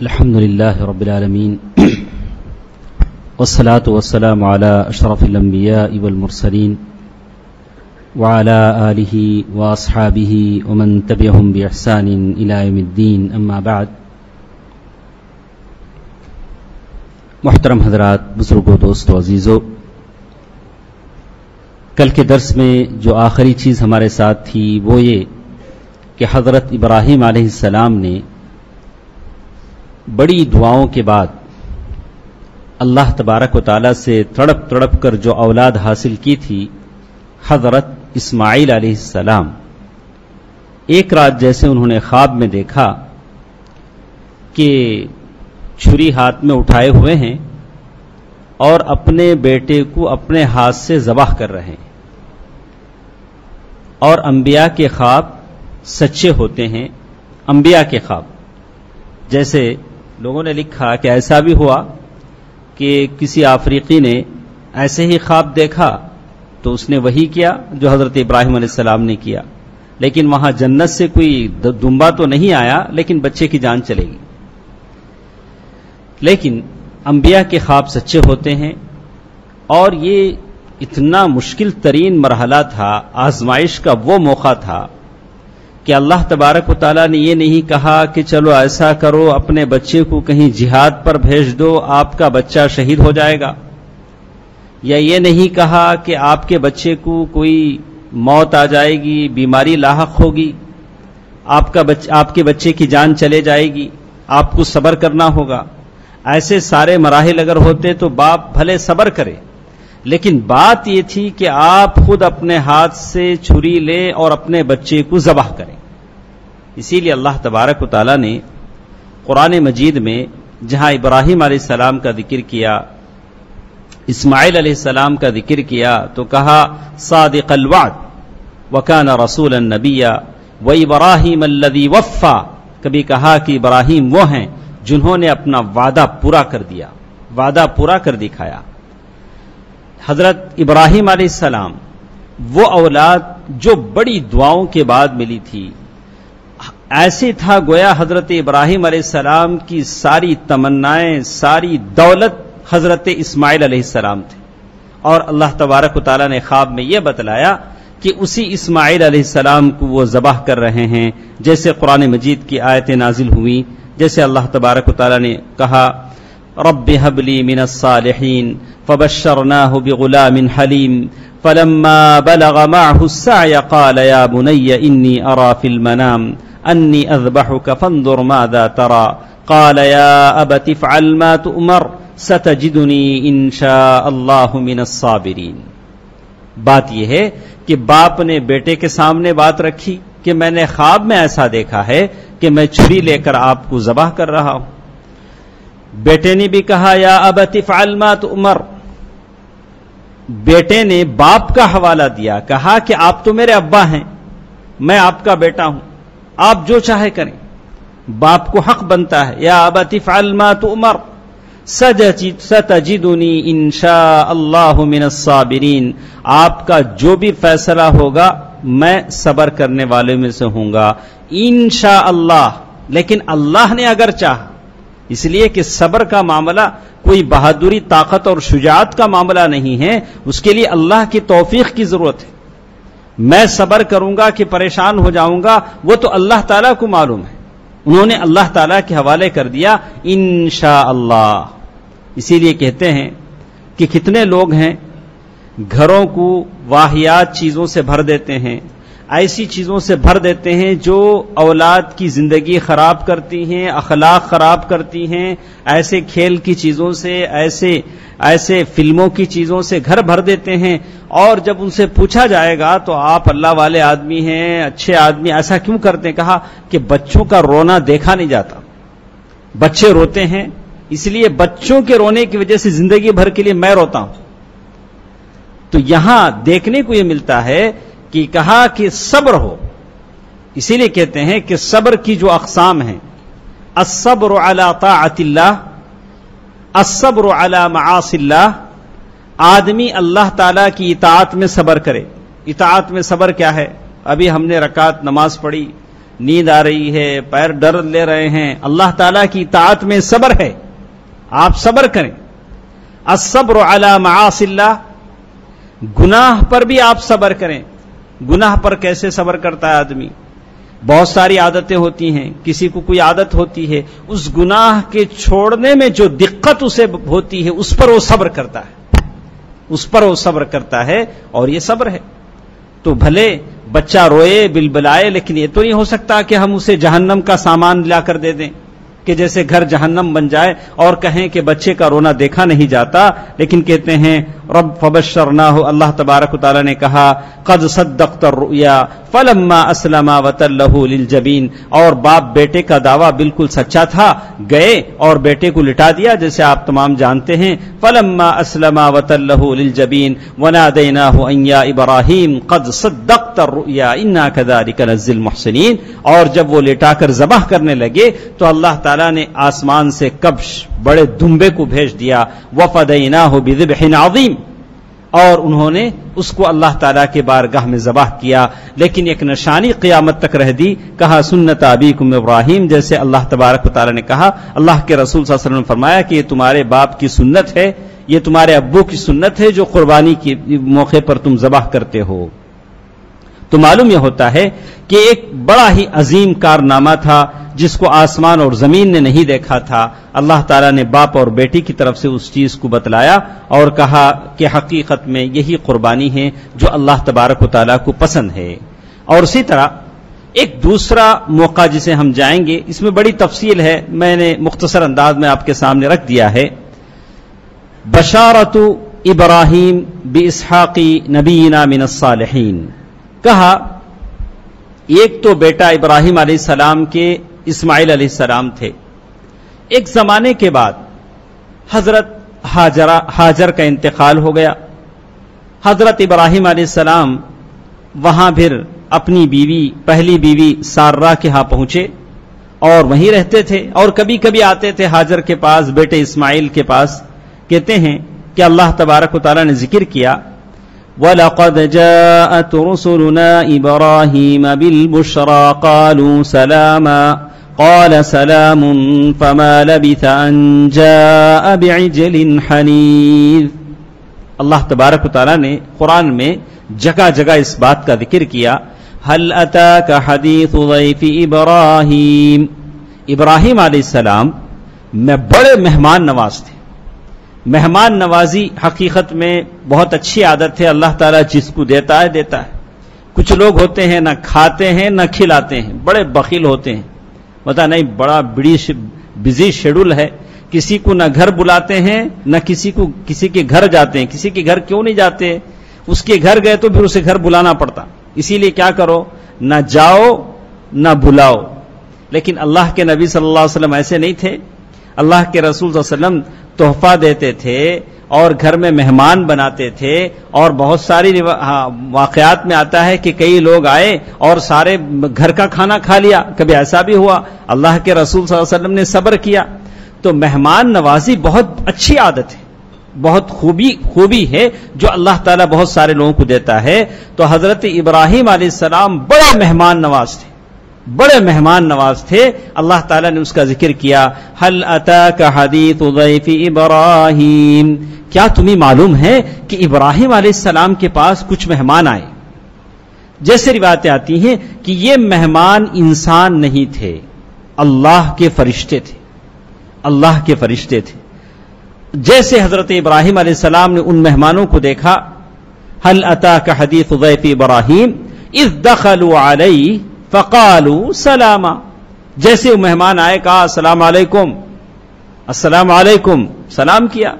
الحمد لله رب العالمين والصلاة والسلام على أشرف الأنبياء والمرسلين وعلى آله وأصحابه ومن تبعهم بإحسان إلى يوم الدين أما بعد. محترم حضرات، بزرگوں، دوستوں، عزیزوں، کل کے درس میں جو آخری چیز ہمارے ساتھ تھی وہ یہ کہ حضرت ابراہیم علیہ السلام نے بڑی دعاؤں کے بعد اللہ تبارک و تعالی سے تڑپ تڑپ کر جو اولاد حاصل کی تھی حضرت اسماعیل علیہ السلام، ایک رات جیسے انہوں نے خواب میں دیکھا کہ چھری ہاتھ میں اٹھائے ہوئے ہیں اور اپنے بیٹے کو اپنے ہاتھ سے ذبح کر رہے ہیں. اور انبیاء کے خواب سچے ہوتے ہیں. انبیاء کے خواب، جیسے لوگوں نے لکھا کہ ایسا بھی ہوا کہ کسی افریقی نے ایسے ہی خواب دیکھا تو اس نے وہی کیا جو حضرت ابراہیم علیہ السلام نے کیا، لیکن وہاں جنت سے کوئی دمبا تو نہیں آیا لیکن بچے کی جان چلے گی. لیکن انبیاء کے خواب سچے ہوتے ہیں. اور یہ اتنا مشکل ترین مرحلہ تھا، آزمائش کا وہ موقع تھا کہ اللہ تبارک و تعالیٰ نے یہ نہیں کہا کہ چلو ایسا کرو اپنے بچے کو کہیں جہاد پر بھیج دو، آپ کا بچہ شہید ہو جائے گا، یا یہ نہیں کہا کہ آپ کے بچے کو کوئی موت آ جائے گی، بیماری لاحق ہوگی، آپ کے بچے کی جان چلے جائے گی، آپ کو صبر کرنا ہوگا. ایسے سارے مراحل اگر ہوتے تو باپ بھلے صبر کرے، لیکن بات یہ تھی کہ آپ خود اپنے ہاتھ سے چھری لیں اور اپنے بچے کو ذبح کریں. اسی لیے اللہ تبارک و تعالیٰ نے قرآن مجید میں جہاں ابراہیم علیہ السلام کا ذکر کیا، اسماعیل علیہ السلام کا ذکر کیا تو کہا صادق الوعد وکان رسولا نبیا وابراہیم الذی وفا. کبھی کہا کہ ابراہیم وہ ہیں جنہوں نے اپنا وعدہ پورا کر دیا، وعدہ پورا کر دکھایا. حضرت ابراہیم علیہ السلام وہ اولاد جو بڑی دعاؤں کے بعد ملی تھی. ایسے تھا گویا حضرت ابراہیم علیہ السلام کی ساری تمنائیں، ساری دولت حضرت اسماعیل علیہ السلام تھے. اور اللہ تبارک و تعالیٰ نے خواب میں یہ بتلایا کہ اسی اسماعیل علیہ السلام کو وہ ذبح کر رہے ہیں، جیسے قرآن مجید کی آیتیں نازل ہوئیں. جیسے اللہ تبارک و تعالیٰ نے کہا رب هب لي من الصالحين فبشرناه بغلام حليم فلما بلغ معه السعي قال يا بني إني أرى في المنام أني أذبحك فانظر ماذا ترى قال يا أبت افعل ما تؤمر ستجدني إن شاء الله من الصابرين. بات یہ ہے کہ باپ نے بیٹے کے سامنے بات رکھی کہ میں نے خواب میں ایسا دیکھا ہے کہ میں چھری لے کر آپ کو ذبح کر رہا ہوں. بیٹے نے بھی کہا یا ابت افعل ما تؤمر. بیٹے نے باپ کا حوالہ دیا، کہا کہ آپ تو میرے ابا ہیں، میں آپ کا بیٹا ہوں، آپ جو چاہے کریں. باپ کو حق بنتا ہے یا ابت افعل ما تؤمر ستجدنی انشاء اللہ من الصابرین. آپ کا جو بھی فیصلہ ہوگا میں صبر کرنے والے میں سے ہوں گا انشاء اللہ. لیکن اللہ نے اگر چاہا، اس لیے کہ صبر کا معاملہ کوئی بہادری، طاقت اور شجاعت کا معاملہ نہیں ہے، اس کے لیے اللہ کی توفیق کی ضرورت ہے. میں صبر کروں گا کہ پریشان ہو جاؤں گا وہ تو اللہ تعالیٰ کو معلوم ہے. انہوں نے اللہ تعالیٰ کے حوالے کر دیا انشاءاللہ. اسی لیے کہتے ہیں کہ کتنے لوگ ہیں گھروں کو واہیات چیزوں سے بھر دیتے ہیں، ایسی چیزوں سے بھر دیتے ہیں جو اولاد کی زندگی خراب کرتی ہیں، اخلاق خراب کرتی ہیں. ایسے کھیل کی چیزوں سے، ایسے فلموں کی چیزوں سے گھر بھر دیتے ہیں. اور جب ان سے پوچھا جائے گا تو آپ اللہ والے آدمی ہیں، اچھے آدمی، ایسا کیوں کرتے ہیں؟ کہا کہ بچوں کا رونا دیکھا نہیں جاتا، بچے روتے ہیں اس لیے بچوں کے رونے کی وجہ سے زندگی بھر کے لیے میں روتا ہوں. تو یہاں دیکھنے کو یہ ملتا ہے کہ کہا کہ صبر ہو. اسی لیے کہتے ہیں کہ صبر کی جو اقسام ہیں، الصبر علی طاعت اللہ، الصبر علی معاصی اللہ. آدمی اللہ تعالیٰ کی اطاعت میں صبر کرے. اطاعت میں صبر کیا ہے؟ ابھی ہم نے رکعت نماز پڑھی، نیند آ رہی ہے، پیر درد لے رہے ہیں، اللہ تعالیٰ کی اطاعت میں صبر ہے، آپ صبر کریں. الصبر علی معاصی اللہ، گناہ پر بھی آپ صبر کریں. گناہ پر کیسے صبر کرتا ہے آدمی؟ بہت ساری عادتیں ہوتی ہیں، کسی کو کوئی عادت ہوتی ہے، اس گناہ کے چھوڑنے میں جو دقت اسے ہوتی ہے اس پر وہ صبر کرتا ہے، اس پر وہ صبر کرتا ہے، اور یہ صبر ہے. تو بھلے بچہ روئے بلبلائے، لیکن یہ تو نہیں ہو سکتا کہ ہم اسے جہنم کا سامان لا کر دے دیں کہ جیسے گھر جہنم بن جائے اور کہیں کہ بچے کا رونا دیکھا نہیں جاتا. لیکن کہتے ہیں رب فبشرناہ، اللہ تبارک و تعالی نے کہا قد صدقت الرؤیا فلما اسلم وتلہ للجبین، اور باپ بیٹے کا دعویٰ بالکل سچا تھا، گئے اور بیٹے کو لٹا دیا جیسے آپ تمام جانتے ہیں. فلما اسلم وتلہ للجبین ونادیناہ ان یا ابراہیم قد صدقت الرؤیا انا کذلک نجزی المحسنین. اور جب وہ لٹا کر ذبح کرنے لگے تو اللہ تعالیٰ نے آسمان سے کبش بڑے دمبے کو بھیج دیا، وفدیناہ بذبح عظیم، اور انہوں نے اس کو اللہ تعالیٰ کے بارگاہ میں ذبح کیا. لیکن ایک نشانی قیامت تک رہ دی. کہا سنت ابیکم ابراہیم، جیسے اللہ تبارک و تعالیٰ نے کہا، اللہ کے رسول صلی اللہ علیہ وسلم نے فرمایا کہ یہ تمہارے باپ کی سنت ہے، یہ تمہارے ابو کی سنت ہے جو قربانی کے موقع پر تم ذبح کرتے ہو. تو معلوم یہ ہوتا ہے کہ ایک بڑا ہی عظیم کارنامہ تھا جس کو آسمان اور زمین نے نہیں دیکھا تھا. اللہ تعالیٰ نے باپ اور بیٹی کی طرف سے اس چیز کو بتلایا اور کہا کہ حقیقت میں یہی قربانی ہے جو اللہ تبارک و تعالیٰ کو پسند ہے. اور اسی طرح ایک دوسرا موقع جسے ہم جائیں گے، اس میں بڑی تفصیل ہے، میں نے مختصر انداز میں آپ کے سامنے رکھ دیا ہے. بشارت ابراہیم باسحاق نبینا من الصالحین. کہا ایک تو بیٹا ابراہیم علیہ السلام کے اسماعیل علیہ السلام تھے. ایک زمانے کے بعد حضرت ہاجر کا انتقال ہو گیا. حضرت ابراہیم علیہ السلام وہاں پھر اپنی بیوی، پہلی بیوی سارہ کے ہاں پہنچے اور وہیں رہتے تھے، اور کبھی کبھی آتے تھے ہاجر کے پاس، بیٹے اسماعیل کے پاس. کہتے ہیں کہ اللہ تبارک و تعالیٰ نے ذکر کیا وَلَقَدْ جَاءَتْ رُسُلُنَا إِبْرَاهِيمَ بِالْبُشْرَى قَالُوا سَلَامًا قَالَ سَلَامٌ فَمَا لَبِثَ أَنْ جَاءَ بِعِجْلٍ حَنِيذٍ. اللہ تبارک و تعالیٰ نے قرآن میں جگہ جگہ اس بات کا ذکر کیا. هَلْ أَتَاكَ حَدِيثُ ضَيْفِ إِبْرَاهِيمَ. ابراہیم علیہ السلام میں بڑے مہمان نواز تھے. مہمان نوازی حقیقت میں بہت اچھی عادت ہے، اللہ تعالیٰ جس کو دیتا ہے دیتا ہے. کچھ لوگ ہوتے ہیں نہ کھاتے ہیں نہ کھلاتے ہیں، بڑے بخیل ہوتے ہیں. پتہ نہیں بڑا بزی شیڈول ہے، کسی کو نہ گھر بلاتے ہیں نہ کسی کے گھر جاتے ہیں. کسی کے گھر کیوں نہیں جاتے؟ اس کے گھر گئے تو پھر اسے گھر بلانا پڑتا. اسی لیے کیا کرو، نہ جاؤ نہ بلاؤ. لیکن اللہ کے نبی صلی اللہ علیہ وسلم ایسے نہیں تھے. اللہ کے رسول صلی اللہ علیہ وسلم تحفہ دیتے تھے اور گھر میں مہمان بناتے تھے. اور بہت ساری واقعات میں آتا ہے کہ کئی لوگ آئے اور سارے گھر کا کھانا کھا لیا. کبھی ایسا بھی ہوا. اللہ کے رسول صلی اللہ علیہ وسلم نے صبر کیا. تو مہمان نوازی بہت اچھی عادت ہے، بہت خوبی ہے جو اللہ تعالیٰ بہت سارے لوگوں کو دیتا ہے. تو حضرت ابراہیم علیہ السلام بڑے مہمان نواز تھے، بڑے مہمان نواز تھے. اللہ تعالیٰ نے اس کا ذکر کیا هل اتاك حدیث ضیف ابراہیم. کیا تمہیں معلوم ہے کہ ابراہیم علیہ السلام کے پاس کچھ مہمان آئے؟ جیسے روایتیں آتی ہیں کہ یہ مہمان انسان نہیں تھے، اللہ کے فرشتے تھے، اللہ کے فرشتے تھے. جیسے حضرت ابراہیم علیہ السلام نے ان مہمانوں کو دیکھا، هل اتاك حدیث ضیف ابراہیم اذ دخلوا علیہ فقالوا سلاما. جیسے وہ مہمان آئے کہا السلام علیکم، السلام علیکم، سلام کیا.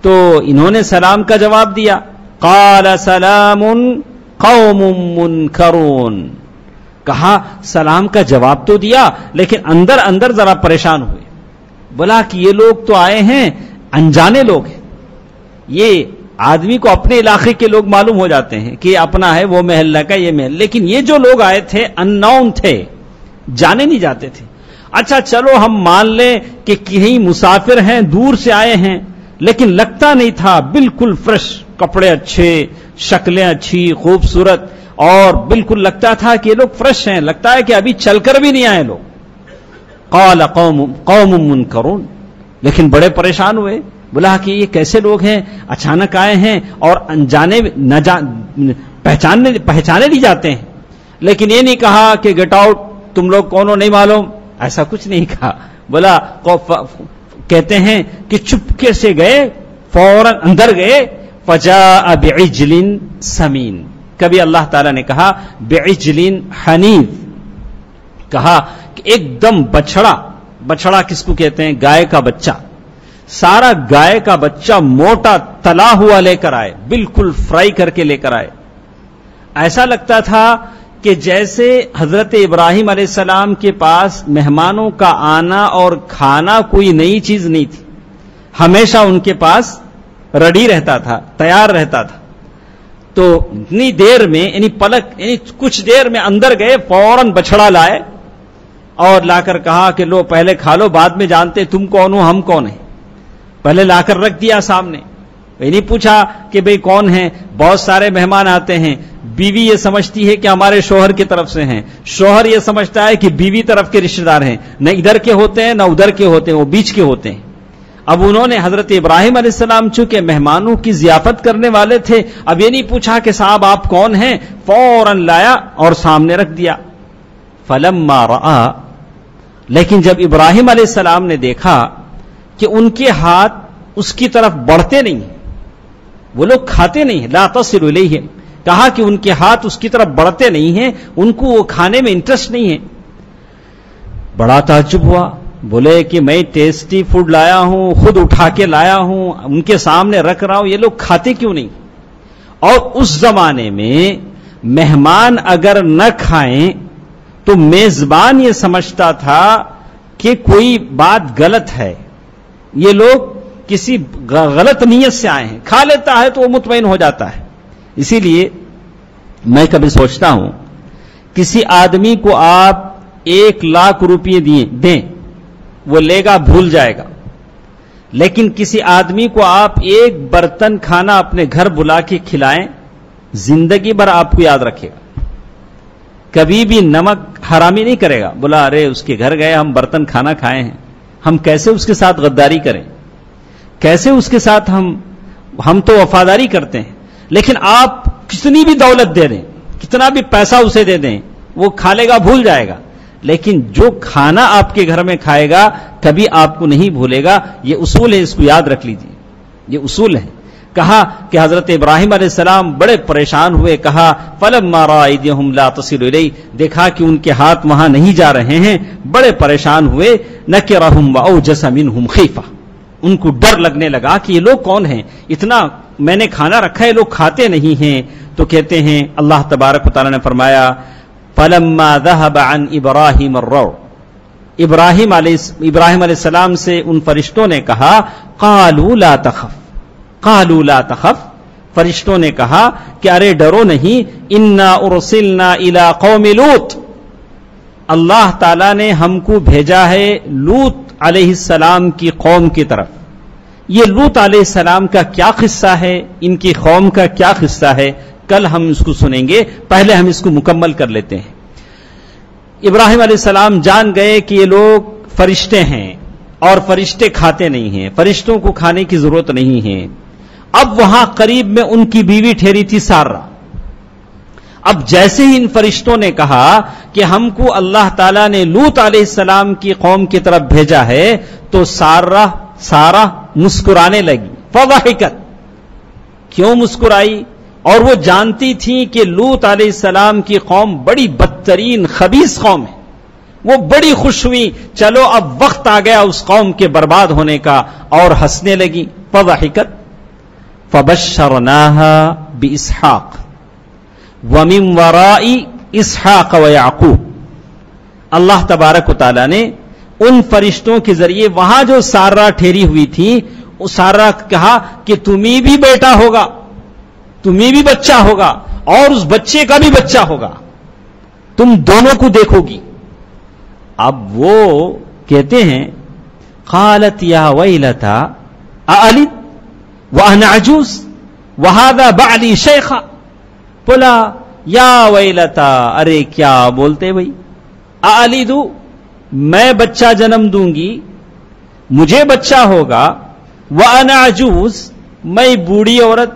تو انہوں نے سلام کا جواب دیا. قال سلام قوم منکرون. کہا سلام کا جواب تو دیا لیکن اندر اندر ذرا پریشان ہوئے. بولا کہ یہ لوگ تو آئے ہیں انجانے لوگ ہیں. یہ آدمی کو اپنے علاقے کے لوگ معلوم ہو جاتے ہیں کہ اپنا ہے، وہ محلہ کا یہ محل. لیکن یہ جو لوگ آئے تھے ان نون تھے، جانے نہیں جاتے تھے. اچھا چلو ہم مان لیں کہ کہیں مسافر ہیں، دور سے آئے ہیں، لیکن لگتا نہیں تھا، بالکل فریش، کپڑے اچھے، شکلیں اچھی، خوبصورت. اور بالکل لگتا تھا کہ یہ لوگ فریش ہیں، لگتا ہے کہ ابھی چل کر بھی نہیں آئے لوگ. قال قوم منکرون، لیکن بڑے پریشان ہوئے. بولا کہ یہ کیسے لوگ ہیں، اچانک آئے ہیں اور انجانے پہچانے نہیں جاتے ہیں. لیکن یہ نہیں کہا کہ گیٹ آؤٹ، تم لوگ کون ہو نہیں معلوم، ایسا کچھ نہیں کہا. بولا کہتے ہیں کہ چپکے سے گئے، فوراً اندر گئے. فجاء بعجل سمین، کبھی اللہ تعالیٰ نے کہا بعجل حنیف، کہا کہ ایک دم بچڑا کس کو کہتے ہیں، گائے کا بچہ، سارا گائے کا بچہ موٹا تلا ہوا لے کر آئے، بالکل فرائی کر کے لے کر آئے. ایسا لگتا تھا کہ جیسے حضرت ابراہیم علیہ السلام کے پاس مہمانوں کا آنا اور کھانا کوئی نئی چیز نہیں تھی، ہمیشہ ان کے پاس ریڈی رہتا تھا، تیار رہتا تھا. تو اتنی دیر میں یعنی کچھ دیر میں اندر گئے، فوراً بچڑا لائے اور لا کر کہا کہ لو پہلے کھا لو، بعد میں جانتے تم کون ہو ہم کون ہیں. پہلے لا کر رکھ دیا سامنے. یہ نہیں پوچھا کہ بھئی کون ہیں. بہت سارے مہمان آتے ہیں، بیوی یہ سمجھتی ہے کہ ہمارے شوہر کی طرف سے ہیں، شوہر یہ سمجھتا ہے کہ بیوی طرف کے رشتہ دار ہیں، نہ ادھر کے ہوتے ہیں نہ ادھر کے ہوتے ہیں، وہ بیچ کے ہوتے ہیں. اب انہوں نے حضرت ابراہیم علیہ السلام چونکہ مہمانوں کی ضیافت کرنے والے تھے، اب یہ نہیں پوچھا کہ صاحب آپ کون ہیں، فوراً لایا اور سامنے رکھ دیا. فلما رآ، لیکن جب ابراہیم علیہ السلام نے دیکھا کہ ان کے ہاتھ اس کی طرف بڑھتے نہیں ہیں، وہ لوگ کھاتے نہیں ہیں، لا تصل الیہ، کہا کہ ان کے ہاتھ اس کی طرف بڑھتے نہیں ہیں، ان کو وہ کھانے میں انٹرسٹ نہیں ہے. بڑا تعجب ہوا. بولے کہ میں ٹیسٹی فوڈ لایا ہوں، خود اٹھا کے لایا ہوں، ان کے سامنے رکھ رہا ہوں، یہ لوگ کھاتے کیوں نہیں؟ اور اس زمانے میں مہمان اگر نہ کھائیں تو میزبان یہ سمجھتا تھا کہ کوئی بات غلط ہے، یہ لوگ کسی غلط نیت سے آئے ہیں. کھا لیتا ہے تو وہ مطمئن ہو جاتا ہے. اسی لیے میں کبھی سوچتا ہوں کسی آدمی کو آپ 1,00,000 روپے دیں، وہ لے گا بھول جائے گا. لیکن کسی آدمی کو آپ ایک برتن کھانا اپنے گھر بلا کے کھلائیں، زندگی بھر آپ کو یاد رکھے گا. کبھی بھی نمک حرامی نہیں کرے گا. بولا ارے اس کے گھر گئے، ہم برتن کھانا کھائے ہیں، ہم کیسے اس کے ساتھ غداری کریں، کیسے اس کے ساتھ ہم تو وفاداری کرتے ہیں. لیکن آپ کتنی بھی دولت دے دیں، کتنا بھی پیسہ اسے دے دیں، وہ کھا لے گا، بھول جائے گا. لیکن جو کھانا آپ کے گھر میں کھائے گا کبھی آپ کو نہیں بھولے گا. یہ اصول ہے، اس کو یاد رکھ لیجیے، یہ اصول ہے. کہا کہ حضرت ابراہیم علیہ السلام بڑے پریشان ہوئے. کہا فلما رأى أيديهم لا تصل إليه، دیکھا کہ ان کے ہاتھ وہاں نہیں جا رہے ہیں، بڑے پریشان ہوئے. نكرهم وأوجس منهم خيفة، ان کو ڈر لگنے لگا کہ یہ لوگ کون ہیں، اتنا میں نے کھانا رکھا ہے، لوگ کھاتے نہیں ہیں. تو کہتے ہیں اللہ تبارک و تعالی نے فرمایا فلما ذهب عن ابراہیم الروع، ابراہیم علیہ السلام سے ان فرشتوں نے کہا قالوا لا تخف، قالوا لا تخف، فرشتوں نے کہا کہ ارے ڈرو نہیں، انا ارسلنا الى قوم لوط، اللہ تعالی نے ہم کو بھیجا ہے لوط علیہ السلام کی قوم کی طرف. یہ لوط علیہ السلام کا کیا قصہ ہے، ان کی قوم کا کیا قصہ ہے، کل ہم اس کو سنیں گے. پہلے ہم اس کو مکمل کر لیتے ہیں. ابراہیم علیہ السلام جان گئے کہ یہ لوگ فرشتے ہیں اور فرشتے کھاتے نہیں ہیں، فرشتوں کو کھانے کی ضرورت نہیں ہے. اب وہاں قریب میں ان کی بیوی ٹھہری تھی سارہ. اب جیسے ہی ان فرشتوں نے کہا کہ ہم کو اللہ تعالیٰ نے لوط علیہ السلام کی قوم کی طرف بھیجا ہے تو سارہ مسکرانے لگی. فضحکت، کیوں مسکرائی؟ اور وہ جانتی تھی کہ لوط علیہ السلام کی قوم بڑی بدترین خبیث قوم ہے. وہ بڑی خوش ہوئی، چلو اب وقت آ گیا اس قوم کے برباد ہونے کا، اور ہنسنے لگی. فضحکت فبشرناها باسحاق ومن وراء اسحاق ویعقوب. اللہ تبارک و تعالی نے ان فرشتوں کے ذریعے وہاں جو سارہ ٹھہری ہوئی تھی، اس سارہ کہا کہ تمہیں بھی بیٹا ہوگا، تمہیں بھی بچہ ہوگا، اور اس بچے کا بھی بچہ ہوگا، تم دونوں کو دیکھو گی. اب وہ کہتے ہیں قالت یا ویلتا االد وانا عجوز وهذا بعلی شیخا. بولا یا ویلتا، ارے کیا بولتے بھائی، الیدو، میں بچہ جنم دوں گی، مجھے بچہ ہوگا، وانا عجوز، میں بوڑھی عورت،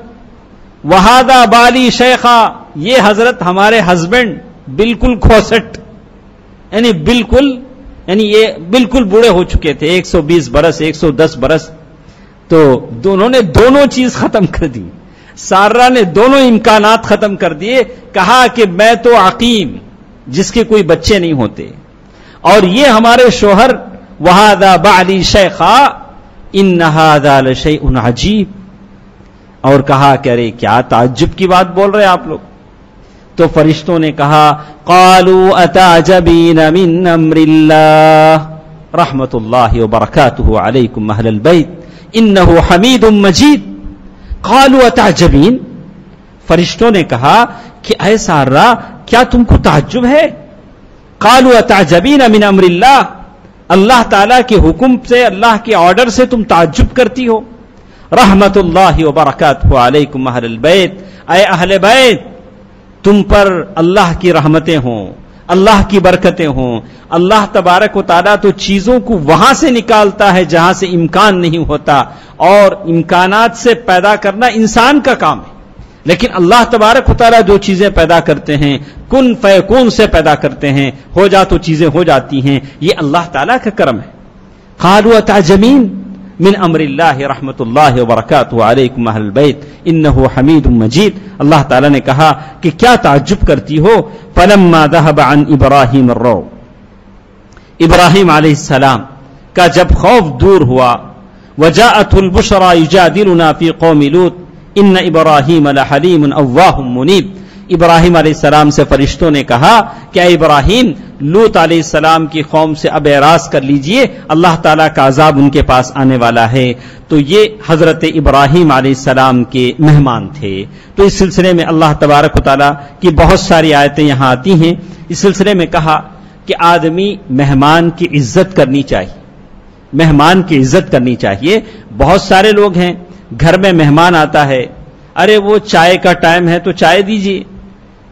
وہذا بالی شیخا، یہ حضرت ہمارے ہسبینڈ بالکل کھوسٹ، یعنی یہ بالکل بوڑھے ہو چکے تھے، 120 برس 110 برس، تو دونوں نے دونوں چیز ختم کر دی، سارہ نے دونوں امکانات ختم کر دیے، کہا کہ میں تو عقیم، جس کے کوئی بچے نہیں ہوتے، اور یہ ہمارے شوہر وہذا بعلی شیخا ان ھذا لشیء عجیب، اور کہا کہ ارے کیا تعجب کی بات بول رہے آپ لوگ. تو فرشتوں نے کہا قالوا اتعجبین من امر اللہ رحمت اللہ وبرکاتہ علیکم اہل البیت انہ حمید مجید. قالوا اتعجبین، فرشتوں نے کہا کہ اے سارہ کیا تم کو تعجب ہے؟ قالوا اتعجبین من امر اللہ، اللہ تعالیٰ کے حکم سے، اللہ کے آرڈر سے تم تعجب کرتی ہو. رحمت اللہ وبرکاتہ علیکم اہل البیت، اے اہل بیت تم پر اللہ کی رحمتیں ہوں، اللہ کی برکتیں ہوں. اللہ تبارک و تعالیٰ تو چیزوں کو وہاں سے نکالتا ہے جہاں سے امکان نہیں ہوتا، اور امکانات سے پیدا کرنا انسان کا کام ہے، لیکن اللہ تبارک و تعالیٰ جو چیزیں پیدا کرتے ہیں کن فیکون سے پیدا کرتے ہیں، ہو جا تو چیزیں ہو جاتی ہیں، یہ اللہ تعالیٰ کا کرم ہے. قالوا اتعجبین من امر اللہ رحمت اللہ وبرکاتہ علیکم اہل البیت انہ حمید مجید. اللہ تعالیٰ نے کہا کہ کیا تعجب کرتی ہو. فلما ذهب عن ابراہیم الروع، ابراہیم علیہ السلام کا جب خوف دور ہوا، وجاءت البشرى یجادلنا فی قوم لوط ان ابراہیم لحلیم اواہ منیب. ابراہیم علیہ السلام سے فرشتوں نے کہا کہ اے ابراہیم، لوط علیہ السلام کی قوم سے اب اعراض کر لیجئے، اللہ تعالیٰ کا عذاب ان کے پاس آنے والا ہے. تو یہ حضرت ابراہیم علیہ السلام کے مہمان تھے. تو اس سلسلے میں اللہ تبارک و تعالیٰ کی بہت ساری آیتیں یہاں آتی ہیں. اس سلسلے میں کہا کہ آدمی مہمان کی عزت کرنی چاہیے، مہمان کی عزت کرنی چاہیے. بہت سارے لوگ ہیں گھر میں مہمان آتا ہے، ارے وہ چائے کا ٹائم ہے تو چائے دیجیے،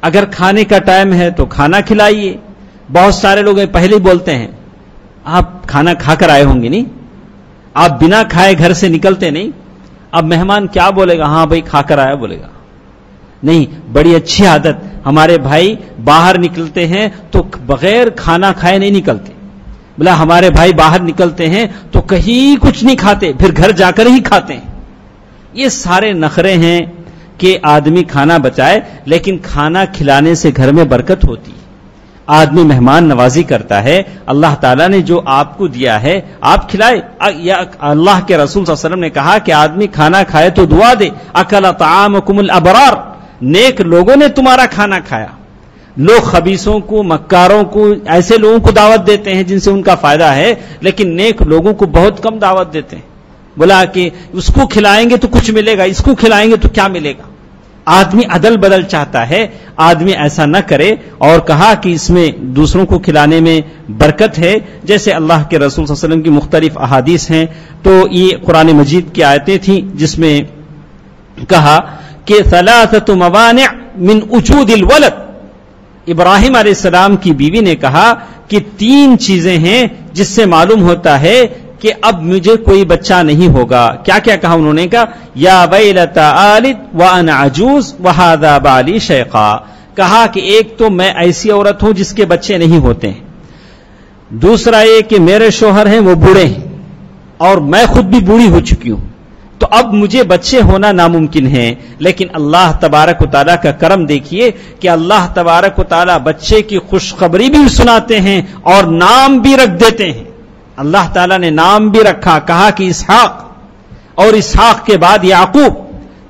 اگر کھانے کا ٹائم ہے تو کھانا کھلائیے. بہت سارے لوگ پہلے ہی بولتے ہیں آپ کھانا کھا کر آئے ہوں گے، نہیں آپ بنا کھائے گھر سے نکلتے نہیں. اب مہمان کیا بولے گا؟ ہاں بھائی کھا کر آیا بولے گا. نہیں، بڑی اچھی عادت، ہمارے بھائی باہر نکلتے ہیں تو بغیر کھانا کھائے نہیں نکلتے. بلا ہمارے بھائی باہر نکلتے ہیں تو کہیں کچھ نہیں کھاتے، پھر گھر جا کر ہی کھاتے ہیں. یہ سارے نخرے ہیں کہ آدمی کھانا بچائے، لیکن کھانا کھلانے سے گھر میں برکت ہوتی ہے. آدمی مہمان نوازی کرتا ہے، اللہ تعالیٰ نے جو آپ کو دیا ہے آپ کھلائے. یا اللہ کے رسول صلی اللہ علیہ وسلم نے کہا کہ آدمی کھانا کھائے تو دعا دے، اکل طعامکم الابرار، نیک لوگوں نے تمہارا کھانا کھایا. لوگ خبیثوں کو، مکاروں کو، ایسے لوگوں کو دعوت دیتے ہیں جن سے ان کا فائدہ ہے، لیکن نیک لوگوں کو بہت کم دعوت دیتے ہیں. بولا کہ اس کو کھلائیں گے تو کچھ ملے گا، اس کو کھلائیں گے تو کیا ملے گا. آدمی عدل بدل چاہتا ہے، آدمی ایسا نہ کرے. اور کہا کہ اس میں دوسروں کو کھلانے میں برکت ہے، جیسے اللہ کے رسول صلی اللہ علیہ وسلم کی مختلف احادیث ہیں. تو یہ قرآن مجید کی آیتیں تھیں جس میں کہا کہ ثلاثۃ موانع من وجود الولد. ابراہیم علیہ السلام کی بیوی نے کہا کہ 3 چیزیں ہیں جس سے معلوم ہوتا ہے کہ اب مجھے کوئی بچہ نہیں ہوگا. کیا کیا کہا انہوں نے؟ کہا یا ویلتا آلد وانا عجوز وہذا بالی شیخا. کہا کہ ایک تو میں ایسی عورت ہوں جس کے بچے نہیں ہوتے ہیں، دوسرا یہ کہ میرے شوہر ہیں وہ بوڑھے ہیں، اور میں خود بھی بوڑھی ہو چکی ہوں، تو اب مجھے بچے ہونا ناممکن ہے. لیکن اللہ تبارک و تعالیٰ کا کرم دیکھیے کہ اللہ تبارک و تعالیٰ بچے کی خوشخبری بھی سناتے ہیں اور نام بھی رکھ دیتے ہیں. اللہ تعالیٰ نے نام بھی رکھا، کہا کہ اسحاق، اور اسحاق کے بعد یعقوب،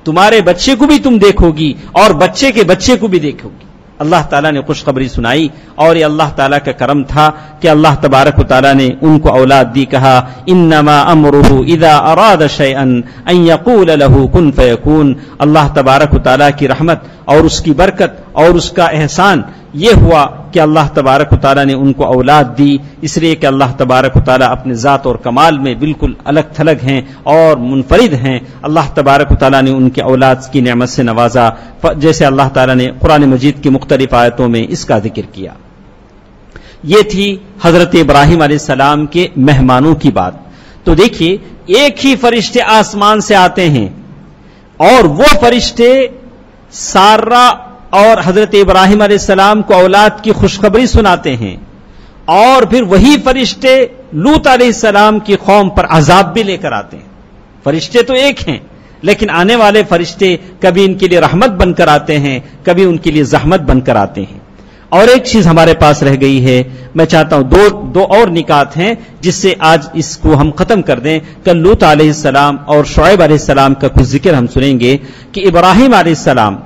تمہارے بچے کو بھی تم دیکھو گی اور بچے کے بچے کو بھی دیکھو گی. اللہ تعالیٰ نے خوشخبری سنائی، اور یہ اللہ تعالیٰ کا کرم تھا کہ اللہ تبارک و تعالیٰ نے ان کو اولاد دی. کہا انما امرہ اذا اراد شیئا ان یقول له کن فیکون. اللہ تبارک و تعالیٰ کی رحمت اور اس کی برکت اور اس کا احسان یہ ہوا کہ اللہ تبارک و تعالیٰ نے ان کو اولاد دی، اس لیے کہ اللہ تبارک و تعالیٰ اپنے ذات اور کمال میں بالکل الگ تھلگ ہیں اور منفرد ہیں۔ اللہ تبارک و تعالیٰ نے ان کے اولاد کی نعمت سے نوازا، جیسے اللہ تعالیٰ نے قرآن مجید کی مختلف آیتوں میں اس کا ذکر کیا۔ یہ تھی حضرت ابراہیم علیہ السلام کے مہمانوں کی بات۔ تو دیکھیے، ایک ہی فرشتے آسمان سے آتے ہیں اور وہ فرشتے سارہ اور حضرت ابراہیم علیہ السلام کو اولاد کی خوشخبری سناتے ہیں، اور پھر وہی فرشتے لوط علیہ السلام کی قوم پر عذاب بھی لے کر آتے ہیں۔ فرشتے تو ایک ہیں، لیکن آنے والے فرشتے کبھی ان کے لیے رحمت بن کر آتے ہیں، کبھی ان کے لیے زحمت بن کر آتے ہیں۔ اور ایک چیز ہمارے پاس رہ گئی ہے، میں چاہتا ہوں دو اور نکات ہیں جس سے آج اس کو ہم ختم کر دیں۔ کل لوط علیہ السلام اور شعیب علیہ السلام کا کچھ ذکر ہم سنیں گے کہ ابراہیم علیہ السلام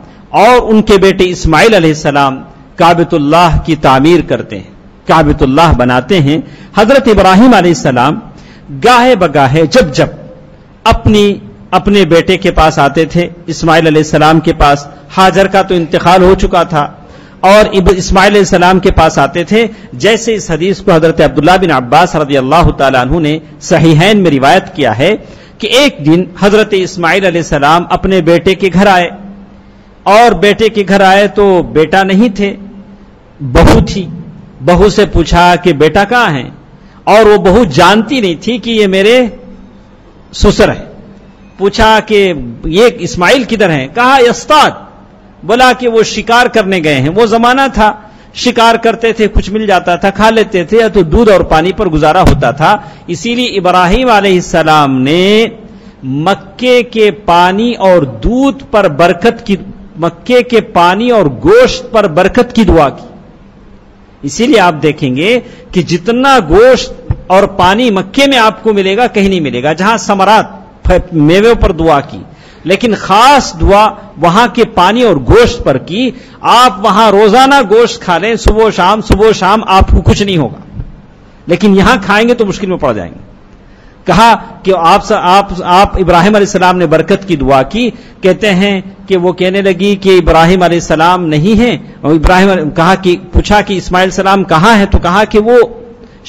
اور ان کے بیٹے اسماعیل علیہ السلام کعبۃ اللہ کی تعمیر کرتے ہیں، کعبۃ اللہ بناتے ہیں۔ حضرت ابراہیم علیہ السلام گاہے بگاہے جب اپنے بیٹے کے پاس آتے تھے، اسماعیل علیہ السلام کے پاس، ہاجر کا تو انتقال ہو چکا تھا، اور اسماعیل علیہ السلام کے پاس آتے تھے، جیسے اس حدیث کو حضرت عبداللہ بن عباس رضی اللہ تعالیٰ عنہ نے صحیحین میں روایت کیا ہے کہ ایک دن حضرت اسماعیل علیہ السلام اپنے بیٹے کے گھر آئے، اور بیٹے کے گھر آئے تو بیٹا نہیں تھے، بہو تھی۔ بہو سے پوچھا کہ بیٹا کہاں ہے، اور وہ بہو جانتی نہیں تھی کہ یہ میرے سسر ہے۔ پوچھا کہ یہ اسماعیل کدھر ہیں، کہا یصطاد، بولا کہ وہ شکار کرنے گئے ہیں۔ وہ زمانہ تھا شکار کرتے تھے، کچھ مل جاتا تھا کھا لیتے تھے، یا تو دودھ اور پانی پر گزارا ہوتا تھا۔ اسی لیے ابراہیم علیہ السلام نے مکے کے پانی اور دودھ پر برکت کی، مکے کے پانی اور گوشت پر برکت کی دعا کی۔ اسی لیے آپ دیکھیں گے کہ جتنا گوشت اور پانی مکے میں آپ کو ملے گا کہیں نہیں ملے گا، جہاں ثمرات میوے پر دعا کی، لیکن خاص دعا وہاں کے پانی اور گوشت پر کی۔ آپ وہاں روزانہ گوشت کھا لیں، صبح و شام آپ کو کچھ نہیں ہوگا، لیکن یہاں کھائیں گے تو مشکل میں پڑ جائیں گے۔ کہا کہ آپ ابراہیم علیہ السلام نے برکت کی دعا کی۔ کہتے ہیں کہ وہ کہنے لگی کہ ابراہیم علیہ السلام نہیں ہیں، اور ابراہیم کہا کہ پوچھا کہ اسماعیل السلام کہاں ہیں، تو کہا کہ وہ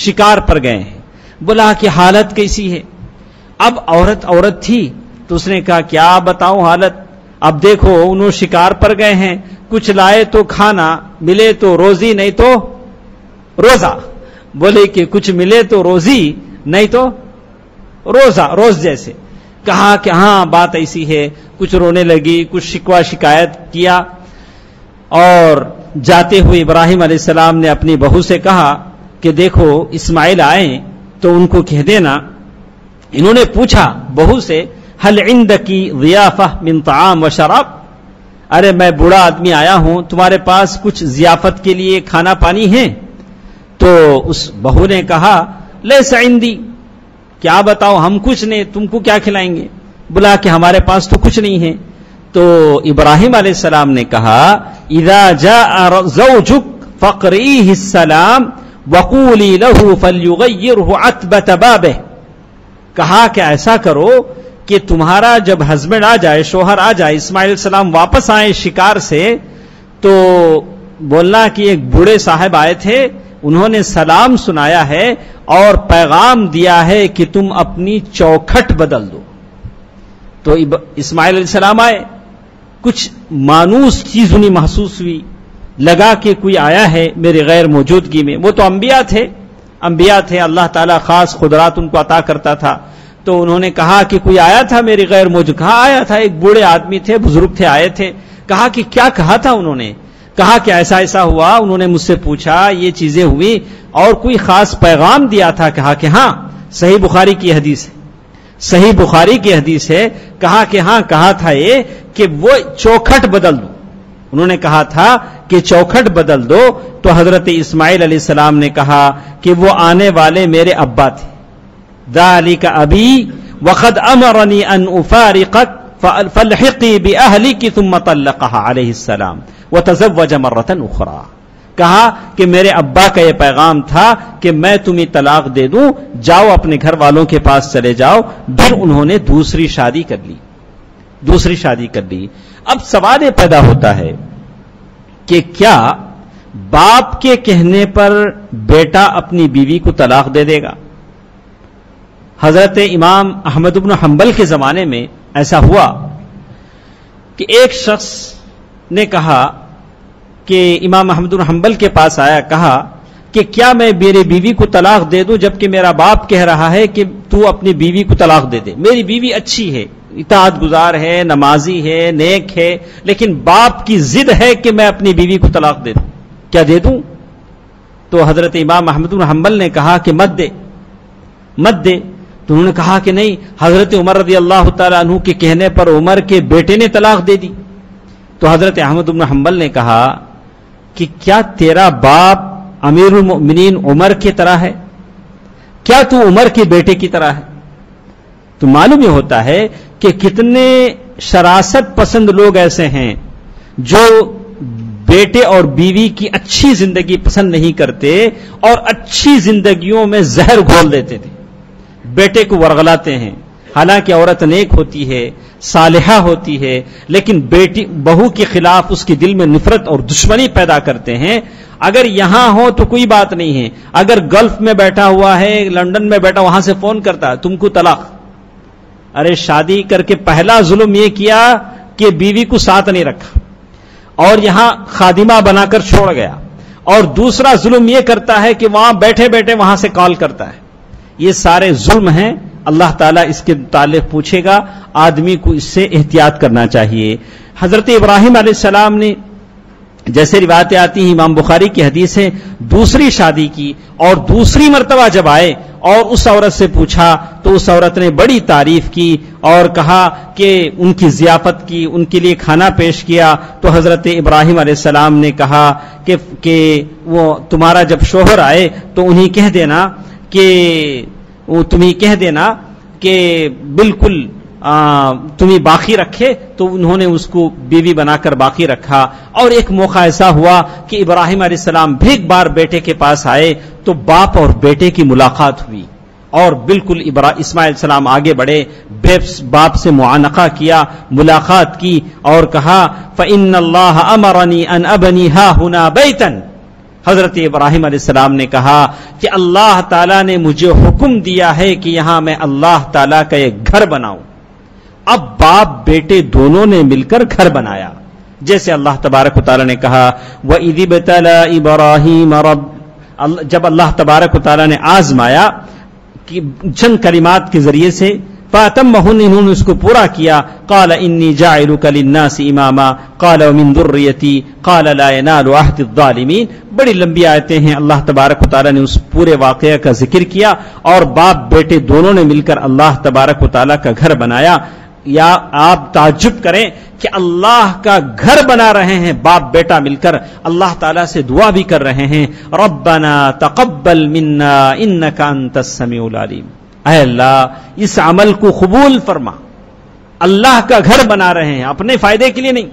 شکار پر گئے ہیں۔ بولا کہ حالت کیسی ہے؟ اب عورت تھی تو اس نے کہا کیا بتاؤں حالت، اب دیکھو انہوں شکار پر گئے ہیں، کچھ لائے تو کھانا، ملے تو روزی نہیں تو روزہ۔ بولے کہ کچھ ملے تو روزی نہیں تو روزہ، روز جیسے۔ کہا کہ ہاں بات ایسی ہے، کچھ رونے لگی، کچھ شکوہ شکایت کیا، اور جاتے ہوئے ابراہیم علیہ السلام نے اپنی بہو سے کہا کہ دیکھو اسماعیل آئیں تو ان کو کہہ دینا۔ انہوں نے پوچھا بہو سے هل عندکی ضیافہ من طعام و شراب، ارے میں بوڑھا آدمی آیا ہوں، تمہارے پاس کچھ ضیافت کے لیے کھانا پانی ہے؟ تو اس بہو نے کہا لیس عندی، کیا بتاؤ ہم کچھ نہیں، تم کو کیا کھلائیں گے؟ بولا کہ ہمارے پاس تو کچھ نہیں ہے۔ تو ابراہیم علیہ السلام نے کہا اذا جاء زوجک فقریہ السلام وقولی له فلیغیرہ عتبۃ بابہ، کہا کہ ایسا کرو کہ تمہارا جب ہسبینڈ آ جائے، شوہر آ جائے، اسماعیل علیہ السلام واپس آئے شکار سے، تو بولنا کہ ایک بوڑھے صاحب آئے تھے، انہوں نے سلام سنایا ہے اور پیغام دیا ہے کہ تم اپنی چوکھٹ بدل دو۔ تو اسماعیل علیہ السلام آئے، کچھ مانوس چیز انہیں محسوس ہوئی، لگا کہ کوئی آیا ہے میرے غیر موجودگی میں۔ وہ تو انبیاء تھے، اللہ تعالیٰ خاص قدرات ان کو عطا کرتا تھا۔ تو انہوں نے کہا کہ کوئی آیا تھا میری غیر موجود، کہا آیا تھا، ایک بوڑھے آدمی تھے، بزرگ تھے، آئے تھے۔ کہا کہ کیا کہا تھا انہوں نے؟ کہا کہ ایسا ایسا ہوا، انہوں نے مجھ سے پوچھا، یہ چیزیں ہوئی، اور کوئی خاص پیغام دیا تھا۔ کہا کہ ہاں، صحیح بخاری کی حدیث ہے، صحیح بخاری کی حدیث ہے۔ کہا کہ ہاں، کہا تھا یہ کہ وہ چوکھٹ بدل دو، انہوں نے کہا تھا کہ چوکھٹ بدل دو۔ تو حضرت اسماعیل علیہ السلام نے کہا کہ وہ آنے والے میرے ابا تھے، ذالک ابی وقد امرنی ان افارقک فالحقی باہلک ثم طلقها علیہ السلام وتزوج مرۃ اخرى، کہا کہ میرے ابا کا یہ پیغام تھا کہ میں تمہیں طلاق دے دوں، جاؤ اپنے گھر والوں کے پاس چلے جاؤ۔ پھر انہوں نے دوسری شادی کر لی۔ اب سوال یہ پیدا ہوتا ہے کہ کیا باپ کے کہنے پر بیٹا اپنی بیوی کو طلاق دے دے گا؟ حضرت امام احمد بن حنبل کے زمانے میں ایسا ہوا کہ ایک شخص نے کہا کہ امام احمد بن حنبل کے پاس آیا، کہا کہ کیا میں میری بیوی کو طلاق دے دوں جبکہ میرا باپ کہہ رہا ہے کہ تو اپنی بیوی کو طلاق دے دے؟ میری بیوی اچھی ہے، اطاعت گزار ہے، نمازی ہے، نیک ہے، لیکن باپ کی ضد ہے کہ میں اپنی بیوی کو طلاق دے دوں، کیا دے دوں؟ تو حضرت امام احمد بن حنبل نے کہا کہ مت دے، مت دے۔ تو انہوں نے کہا کہ نہیں، حضرت عمر رضی اللہ تعالیٰ عنہ کے کہنے پر عمر کے بیٹے نے طلاق دے دی۔ تو حضرت احمد بن حنبل نے کہا کہ کیا تیرا باپ امیر المؤمنین عمر کی طرح ہے؟ کیا تو عمر کے بیٹے کی طرح ہے؟ تو معلوم یہ ہوتا ہے کہ کتنے شراست پسند لوگ ایسے ہیں جو بیٹے اور بیوی کی اچھی زندگی پسند نہیں کرتے اور اچھی زندگیوں میں زہر گھول دیتے تھے، بیٹے کو ورغلاتے ہیں، حالانکہ عورت نیک ہوتی ہے، صالحہ ہوتی ہے، لیکن بیٹی بہو کے خلاف اس کے دل میں نفرت اور دشمنی پیدا کرتے ہیں۔ اگر یہاں ہو تو کوئی بات نہیں ہے، اگر گلف میں بیٹھا ہوا ہے، لندن میں بیٹھا، وہاں سے فون کرتا ہے تم کو طلاق۔ ارے شادی کر کے پہلا ظلم یہ کیا کہ بیوی کو ساتھ نہیں رکھا اور یہاں خادمہ بنا کر چھوڑ گیا، اور دوسرا ظلم یہ کرتا ہے کہ وہاں بیٹھے بیٹھے وہاں سے کال کرتا ہے۔ یہ سارے ظلم ہیں، اللہ تعالیٰ اس کے متعلق پوچھے گا، آدمی کو اس سے احتیاط کرنا چاہیے۔ حضرت ابراہیم علیہ السلام نے، جیسے روایتیں آتی ہیں، امام بخاری کی حدیث ہے، دوسری شادی کی اور دوسری مرتبہ جب آئے اور اس عورت سے پوچھا تو اس عورت نے بڑی تعریف کی اور کہا کہ ان کی ضیافت کی، ان کے لیے کھانا پیش کیا۔ تو حضرت ابراہیم علیہ السلام نے کہا کہ وہ تمہارا جب شوہر آئے تو انہیں کہہ دینا کہ تمہیں کہہ دینا کہ بالکل تمہیں باقی رکھے۔ تو انہوں نے اس کو بیوی بنا کر باقی رکھا۔ اور ایک موقع ایسا ہوا کہ ابراہیم علیہ السلام بھی ایک بار بیٹے کے پاس آئے تو باپ اور بیٹے کی ملاقات ہوئی، اور بالکل اسماعیل علیہ السلام آگے بڑھے، باپ سے معانقہ کیا، ملاقات کی اور کہا فَإِنَّ اللَّهَ أَمَرَنِي أَنْ أَبْنِيَ هَاهُنَا بَيْتًا۔ حضرت ابراہیم علیہ السلام نے کہا کہ اللہ تعالیٰ نے مجھے حکم دیا ہے کہ یہاں میں اللہ تعالیٰ کا ایک گھر بناؤں۔ اب باپ بیٹے دونوں نے مل کر گھر بنایا، جیسے اللہ تبارک و تعالیٰ نے کہا وَإِذِ ابْتَلَىٰ إِبْرَاهِيمَ رَبُّهُ، جب اللہ تبارک و تعالیٰ نے آزمایا کہ چند کلمات کے ذریعے سے، فَأَتَمَّهُنَّ، انہوں نے اس کو پورا کیا، قَالَ إِنِّي جَاعِلُكَ لِلنَّاسِ إِمَامًا قَالَ وَمِن ذُرِّيَّتِي قَالَ لَا يَنَالُ عَهْدِ الظَّالِمِينَ۔ بڑی لمبی آیتیں ہیں، اللہ تبارک و تعالیٰ نے اس پورے واقعہ کا ذکر کیا اور باپ بیٹے دونوں نے مل کر اللہ تبارک و تعالیٰ کا گھر بنایا۔ یا آپ تعجب کریں کہ اللہ کا گھر بنا رہے ہیں باپ بیٹا مل کر، اللہ تعالیٰ سے دعا بھی کر رہے ہیں ربنا تقبل منا انک انت السمیع العلیم، اے اللہ اس عمل کو قبول فرما۔ اللہ کا گھر بنا رہے ہیں، اپنے فائدے کے لیے نہیں،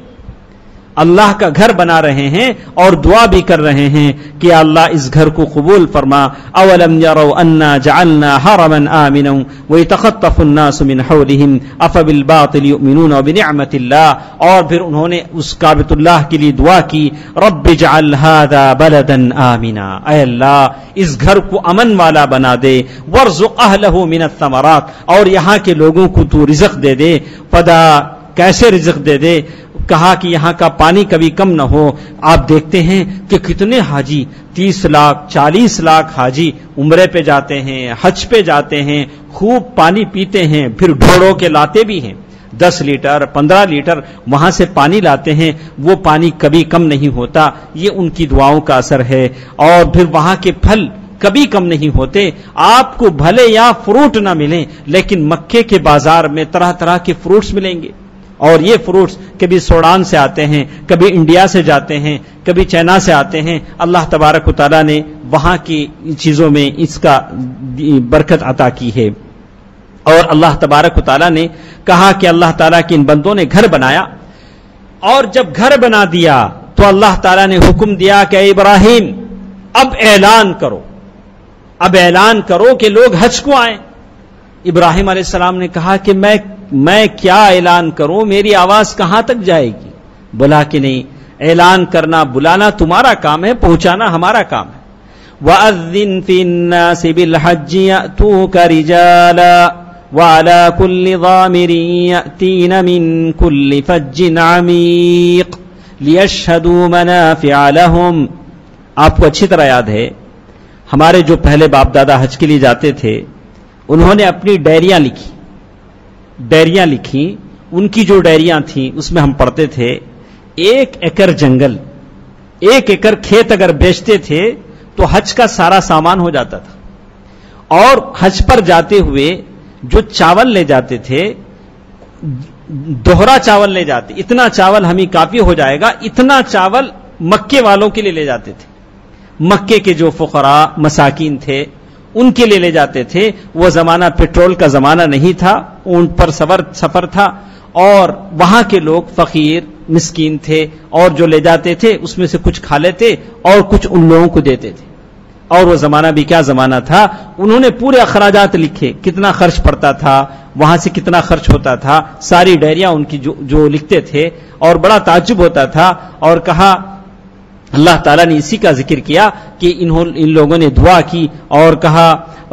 اللہ کا گھر بنا رہے ہیں اور دعا بھی کر رہے ہیں کہ اللہ اس گھر کو قبول فرما۔ اولم يروا انا جعلنا حرما آمنا ويتخطف الناس من حولهم افبالباطل يؤمنون وبنعمت اللہ، اور پھر انہوں نے اس کعبۃ اللہ کے لیے دعا کی رب اجعل هذا بلدا آمنا، اے اللہ اس گھر کو امن والا بنا دے، وارزق اهله من الثمرات، اور یہاں کے لوگوں کو تو رزق دے دے۔ فدا کیسے رزق دے دے؟ کہا کہ یہاں کا پانی کبھی کم نہ ہو۔ آپ دیکھتے ہیں کہ کتنے حاجی 30 لاکھ 40 لاکھ حاجی عمرے پہ جاتے ہیں، حج پہ جاتے ہیں، خوب پانی پیتے ہیں، پھر ڈھوڑوں کے لاتے بھی ہیں، 10 لیٹر 15 لیٹر وہاں سے پانی لاتے ہیں، وہ پانی کبھی کم نہیں ہوتا۔ یہ ان کی دعاؤں کا اثر ہے۔ اور پھر وہاں کے پھل کبھی کم نہیں ہوتے۔ آپ کو بھلے یا فروٹ نہ ملیں لیکن مکے کے بازار میں طرح طرح کے فروٹس ملیں گے، اور یہ فروٹس کبھی سوڈان سے آتے ہیں، کبھی انڈیا سے جاتے ہیں، کبھی چائنا سے آتے ہیں۔ اللہ تبارک و تعالیٰ نے وہاں کی چیزوں میں اس کا برکت عطا کی ہے۔ اور اللہ تبارک و تعالیٰ نے کہا کہ اللہ تعالیٰ کے ان بندوں نے گھر بنایا، اور جب گھر بنا دیا تو اللہ تعالیٰ نے حکم دیا کہ اے ابراہیم اب اعلان کرو، اب اعلان کرو کہ لوگ حج کو آئیں۔ ابراہیم علیہ السلام نے کہا کہ میں کیا اعلان کروں، میری آواز کہاں تک جائے گی؟ بولا کہ نہیں، اعلان کرنا بلانا تمہارا کام ہے، پہنچانا ہمارا کام ہے۔ وَأَذِّن فِي النَّاسِ بِالْحَجِّ يَأْتُوكَ رِجَالًا وَعَلَى كُلِّ ضَامِرٍ يَأْتِينَ مِنْ كُلِّ فَجٍّ عَمِيقٍ لِيَشْهَدُوا مَنَافِعَ لَهُمْ۔ آپ کو اچھی طرح یاد ہے ہمارے جو پہلے باپ دادا حج کے لیے جاتے تھے انہوں نے اپنی ڈائریاں لکھی، ان کی جو ڈائریاں تھیں اس میں ہم پڑھتے تھے 1 ایکڑ جنگل، 1 ایکڑ کھیت اگر بیچتے تھے تو حج کا سارا سامان ہو جاتا تھا۔ اور حج پر جاتے ہوئے جو چاول لے جاتے تھے دوہرا چاول لے جاتے، اتنا چاول ہمیں کافی ہو جائے گا، اتنا چاول مکے والوں کے لیے لے جاتے تھے، مکے کے جو فقراء مساکین تھے ان کے لیے لے جاتے تھے۔ وہ زمانہ پیٹرول کا زمانہ نہیں تھا، اونٹ پر سفر تھا، اور وہاں کے لوگ فقیر مسکین تھے، اور جو لے جاتے تھے اس میں سے کچھ کھا لیتے اور کچھ ان لوگوں کو دیتے تھے۔ اور وہ زمانہ بھی کیا زمانہ تھا، انہوں نے پورے اخراجات لکھے، کتنا خرچ پڑتا تھا، وہاں سے کتنا خرچ ہوتا تھا، ساری ڈائریاں ان کی جو لکھتے تھے، اور بڑا تعجب ہوتا تھا۔ اور کہا اللہ تعالیٰ نے اسی کا ذکر کیا کہ ان لوگوں نے دعا کی اور کہا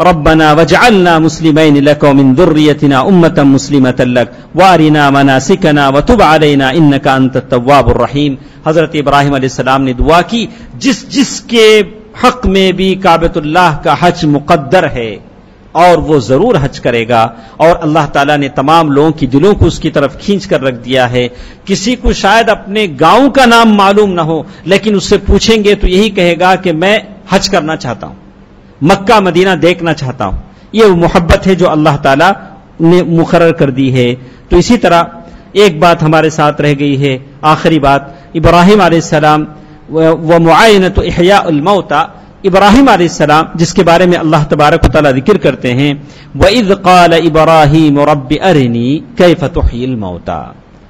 ربنا وجعلنا مسلمین لک ومن ذریتنا امة مسلمة لک وارنا مناسکنا وتب علینا انک انت التواب الرحیم۔ حضرت ابراہیم علیہ السلام نے دعا کی جس کے حق میں بھی کعبۃ اللہ کا حج مقدر ہے اور وہ ضرور حج کرے گا، اور اللہ تعالیٰ نے تمام لوگوں کی دلوں کو اس کی طرف کھینچ کر رکھ دیا ہے۔ کسی کو شاید اپنے گاؤں کا نام معلوم نہ ہو، لیکن اس سے پوچھیں گے تو یہی کہے گا کہ میں حج کرنا چاہتا ہوں، مکہ مدینہ دیکھنا چاہتا ہوں۔ یہ وہ محبت ہے جو اللہ تعالیٰ نے مقرر کر دی ہے۔ تو اسی طرح ایک بات ہمارے ساتھ رہ گئی ہے، آخری بات، ابراہیم علیہ السلام ومعائنۃ احیاء الموتى، ابراہیم علیہ السلام جس کے بارے میں اللہ تبارک و تعالیٰ ذکر کرتے ہیں وَإِذْ قَالَ إِبْرَاهِيمُ رَبِّ أَرِنِي كَيْفَ تُحْيِي الْمَوْتَى۔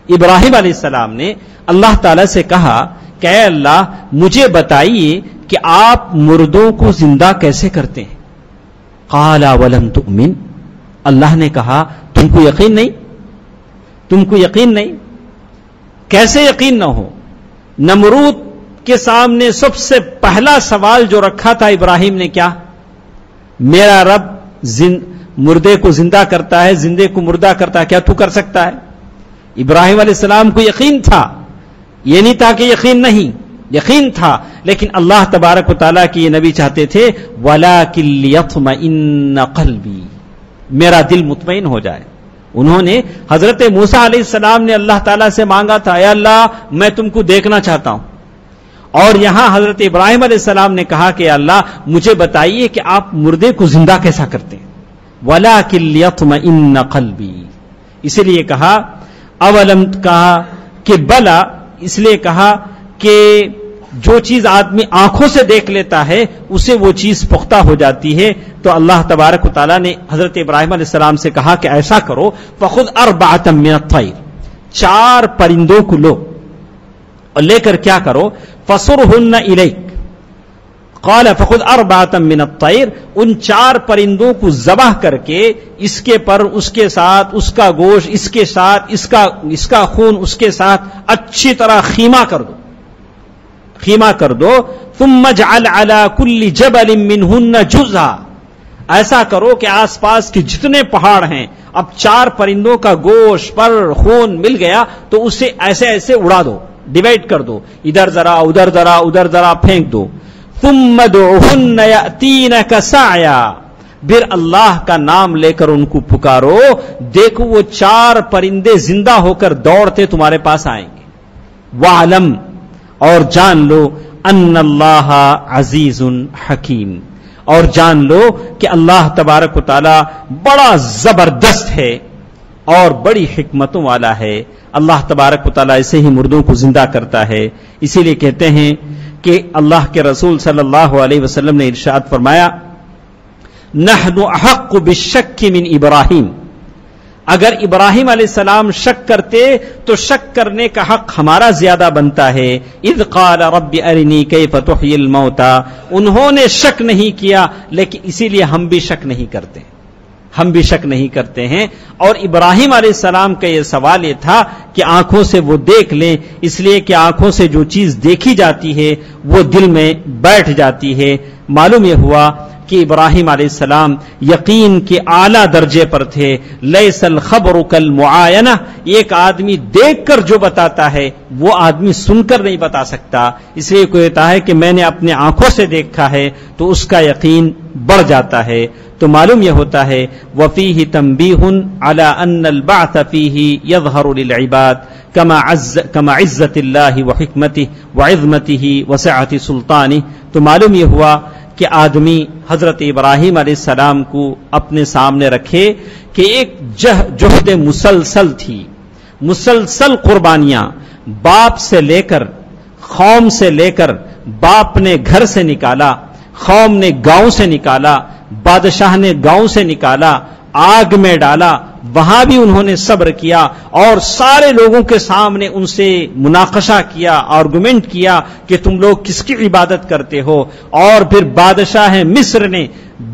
ابراہیم علیہ السلام نے اللہ تعالیٰ سے کہا کہ اے اللہ مجھے بتائیے کہ آپ مردوں کو زندہ کیسے کرتے ہیں۔ قَالَ وَلَمْ تُؤْمِنْ، اللہ نے کہا تم کو یقین نہیں، کیسے یقین نہ ہو؟ نمرود کے سامنے سب سے پہلا سوال جو رکھا تھا ابراہیم نے کیا؟ میرا رب مردے کو زندہ کرتا ہے، زندے کو مردہ کرتا ہے، کیا تو کر سکتا ہے؟ ابراہیم علیہ السلام کو یقین تھا، یہ نہیں تھا کہ یقین تھا، لیکن اللہ تبارک و تعالیٰ کی یہ نبی چاہتے تھے وَلَٰكِن لِّيَطْمَئِنَّ قَلْبِي، میرا دل مطمئن ہو جائے۔ انہوں نے حضرت موسیٰ علیہ السلام نے اللہ تعالیٰ سے مانگا تھا اے اللہ میں تم کو دیکھنا چاہتا ہوں، اور یہاں حضرت ابراہیم علیہ السلام نے کہا کہ اللہ مجھے بتائیے کہ آپ مردے کو زندہ کیسا کرتے ہیں۔ وَلَٰكِن لِّيَطْمَئِنَّ قَلْبِي، اسی لیے کہا اولم، کہا کہ بلا، اس لیے کہا کہ جو چیز آدمی آنکھوں سے دیکھ لیتا ہے اسے وہ چیز پختہ ہو جاتی ہے۔ تو اللہ تبارک و تعالیٰ نے حضرت ابراہیم علیہ السلام سے کہا کہ ایسا کرو فخذ 4 من الطیر، 4 پرندوں کو لو اور لے کر کیا کرو فصرہن الیک، قال فخذ 4 من الطیر، ان 4 پرندوں کو ذبح کر کے اس کے پر، اس کے ساتھ اس کا گوشت، اس کے ساتھ اس کا خون، اس کے ساتھ اچھی طرح خیمہ کر دو ثم اجعل على كل جبل منهن جزءا، ایسا کرو کہ آس پاس کے جتنے پہاڑ ہیں، اب 4 پرندوں کا گوشت پر خون مل گیا تو اسے ایسے اڑا دو، ڈیوائڈ کر دو، ادھر ذرا ادھر ذرا پھینک دو۔ ثم ادعوهن يأتينك سعيا، پھر اللہ کا نام لے کر ان کو پکارو، دیکھو وہ 4 پرندے زندہ ہو کر دوڑتے تمہارے پاس آئیں گے۔ وَعْلَمْ، اور جان لو ان اللہ عزیز حکیم، اور جان لو کہ اللہ تبارک و تعالی بڑا زبردست ہے اور بڑی حکمتوں والا ہے۔ اللہ تبارک و تعالی ایسے ہی مردوں کو زندہ کرتا ہے۔ اسی لیے کہتے ہیں کہ اللہ کے رسول صلی اللہ علیہ وسلم نے ارشاد فرمایا نحن احق بالشک من ابراہیم، اگر ابراہیم علیہ السلام شک کرتے تو شک کرنے کا حق ہمارا زیادہ بنتا ہے۔ اذ قال رب ارنی کیف تحیی الموتى، انہوں نے شک نہیں کیا لیکن اسی لیے ہم بھی شک نہیں کرتے، ہم بھی شک نہیں کرتے ہیں۔ اور ابراہیم علیہ السلام کا یہ سوال یہ تھا کہ آنکھوں سے وہ دیکھ لیں، اس لیے کہ آنکھوں سے جو چیز دیکھی جاتی ہے وہ دل میں بیٹھ جاتی ہے۔ معلوم یہ ہوا کہ ابراہیم علیہ السلام یقین کے اعلیٰ درجے پر تھے۔ لیس الخبر کالمعاینہ، ایک آدمی دیکھ کر جو بتاتا ہے وہ آدمی سن کر نہیں بتا سکتا، اس لیے کوئی کہتا ہے کہ میں نے اپنے آنکھوں سے دیکھا ہے تو اس کا یقین بڑھ جاتا ہے۔ تو معلوم یہ ہوتا ہے وفیہ تنبیہ علی ان البعث فیہ یظہر للعباد کما عزت اللہ وحکمتہ وعظمتہ وسعۃ سلطانہ۔ تو معلوم یہ ہوا کہ آدمی حضرت ابراہیم علیہ السلام کو اپنے سامنے رکھے کہ ایک جہد مسلسل تھی، مسلسل قربانیاں، باپ سے لے کر، قوم سے لے کر، باپ نے گھر سے نکالا، قوم نے گاؤں سے نکالا، بادشاہ نے گاؤں سے نکالا، آگ میں ڈالا، وہاں بھی انہوں نے صبر کیا اور سارے لوگوں کے سامنے ان سے مناقشہ کیا، آرگومنٹ کیا کہ تم لوگ کس کی عبادت کرتے ہو۔ اور پھر بادشاہ مصر نے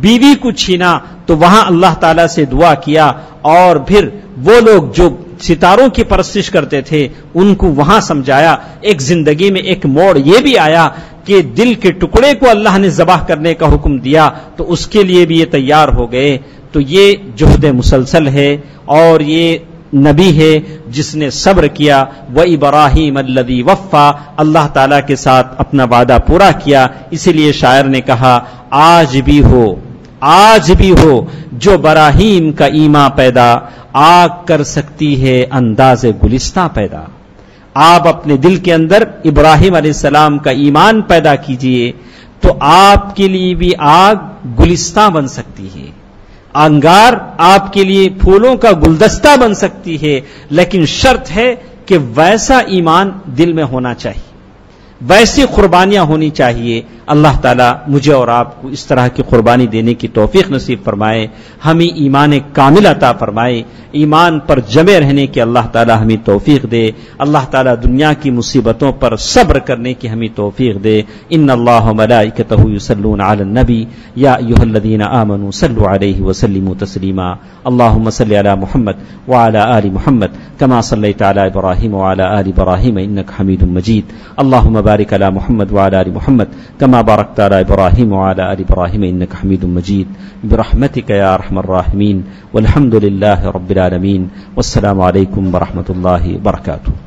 بیوی کو چھینا تو وہاں اللہ تعالیٰ سے دعا کیا، اور پھر وہ لوگ جو ستاروں کی پرستش کرتے تھے ان کو وہاں سمجھایا۔ ایک زندگی میں ایک موڑ یہ بھی آیا کہ دل کے ٹکڑے کو اللہ نے ذبح کرنے کا حکم دیا تو اس کے لیے بھی یہ تیار ہو گئے۔ تو یہ جہد مسلسل ہے اور یہ نبی ہے جس نے صبر کیا۔ وَإِبْرَاهِيمَ الَّذِي وَفَّى، اللہ تعالیٰ کے ساتھ اپنا وعدہ پورا کیا۔ اسی لیے شاعر نے کہا آج بھی ہو جو براہیم کا ایمان پیدا، آگ کر سکتی ہے انداز گلستہ پیدا۔ آپ اپنے دل کے اندر ابراہیم علیہ السلام کا ایمان پیدا کیجئے تو آپ کے لیے بھی آگ گلستہ بن سکتی ہے، انگار آپ کے لیے پھولوں کا گلدستہ بن سکتی ہے، لیکن شرط ہے کہ ویسا ایمان دل میں ہونا چاہیے، ویسی قربانیاں ہونی چاہیے۔ اللہ تعالیٰ مجھے اور آپ کو اس طرح کی قربانی دینے کی توفیق نصیب فرمائے، ہمیں ایمان کامل عطا فرمائے، ایمان پر جمے رہنے کی اللہ تعالیٰ ہمیں توفیق دے، اللہ تعالیٰ دنیا کی مصیبتوں پر صبر کرنے کی ہمیں توفیق دے۔ ان اللہ ملائکتہ یصلون علی النبی یا ایھا الذین آمنوا صلوا علیہ وسلموا تسلیما۔ اللهم صل علی محمد وعلى آل محمد كما صليت على ابراہیم وعلى آل ابراہیم انك حمید مجید۔ اللهم بارک علی محمد وعلى آل محمد كما باركت على ابراہیم وعلى آل ابراہیم انك حمید مجید برحمتك یا ارحم الراحمین والحمد للہ رب العالمین۔ والسلام علیکم ورحمۃ اللہ وبرکاتہ۔